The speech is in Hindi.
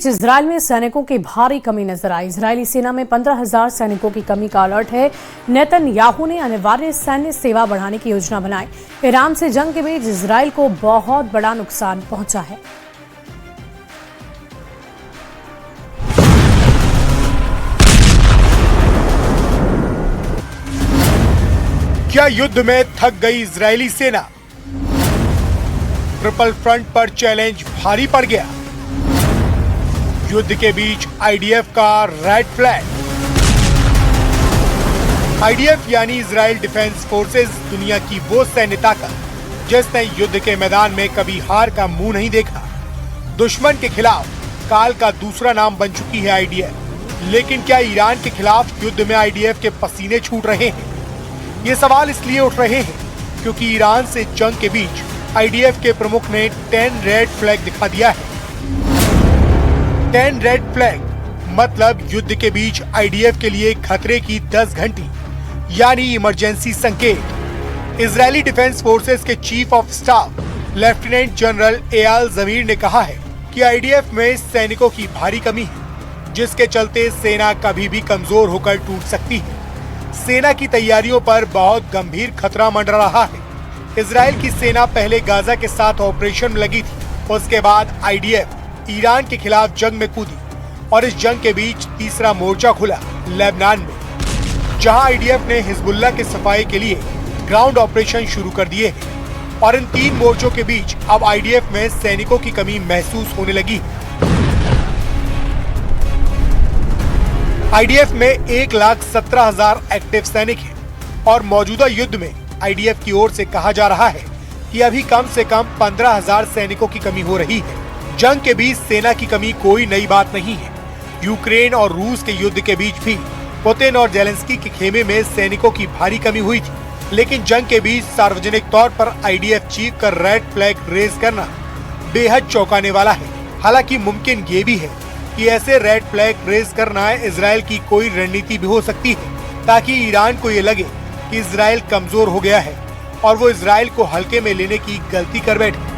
बीच इजरायल में सैनिकों की भारी कमी नजर आई। इजरायली सेना में 15,000 सैनिकों की कमी का अलर्ट है। नेतन्याहू ने अनिवार्य सैन्य सेवा बढ़ाने की योजना बनाई। ईरान से जंग के बीच इजरायल को बहुत बड़ा नुकसान पहुंचा है। क्या युद्ध में थक गई इजरायली सेना? ट्रिपल फ्रंट पर चैलेंज भारी पड़ गया। युद्ध के बीच आईडीएफ का रेड फ्लैग। आईडीएफ यानी इजराइल डिफेंस फोर्सेस दुनिया की वो सैन्य ताकत जिसने युद्ध के मैदान में कभी हार का मुंह नहीं देखा। दुश्मन के खिलाफ काल का दूसरा नाम बन चुकी है आईडीएफ। लेकिन क्या ईरान के खिलाफ युद्ध में आईडीएफ के पसीने छूट रहे हैं? ये सवाल इसलिए उठ रहे हैं क्योंकि ईरान से जंग के बीच आईडीएफ के प्रमुख ने 10 रेड फ्लैग दिखा दिया है। 10 रेड फ्लैग मतलब युद्ध के बीच आईडीएफ के लिए खतरे की 10 घंटी यानी इमरजेंसी संकेत। इजरायली डिफेंस फोर्सेस के chief of staff lieutenant general Eyal Zamir ने कहा है कि आईडीएफ में सैनिकों की भारी कमी है, जिसके चलते सेना कभी भी कमजोर होकर टूट सकती है। सेना की तैयारियों पर बहुत गंभीर खतरा मंडरा रहा है। इजराइल की सेना पहले गाजा के साथ ऑपरेशन में लगी थी, उसके बाद आईडीएफ ईरान के खिलाफ जंग में कूदी और इस जंग के बीच तीसरा मोर्चा खुला लेबनान में, जहां आईडीएफ ने हिजबुल्लाह के सफाई के लिए ग्राउंड ऑपरेशन शुरू कर दिए हैं। और इन 3 मोर्चों के बीच अब आईडीएफ में सैनिकों की कमी महसूस होने लगी है। आईडीएफ में 1,17,000 एक्टिव सैनिक हैं और मौजूदा युद्ध में आईडीएफ की ओर से कहा जा रहा है कि अभी कम से कम 15,000 सैनिकों की कमी हो रही है। जंग के बीच सेना की कमी कोई नई बात नहीं है। यूक्रेन और रूस के युद्ध के बीच भी पुतिन और जेलेंस्की के खेमे में सैनिकों की भारी कमी हुई थी, लेकिन जंग के बीच सार्वजनिक तौर पर आईडीएफ चीफ का रेड फ्लैग रेज करना बेहद चौंकाने वाला है। हालांकि मुमकिन ये भी है कि ऐसे रेड फ्लैग रेज करना इजराइल की कोई रणनीति भी हो सकती है, ताकि ईरान को ये लगे कि इजराइल कमजोर हो गया है और वो इजराइल को हल्के में लेने की गलती कर बैठे।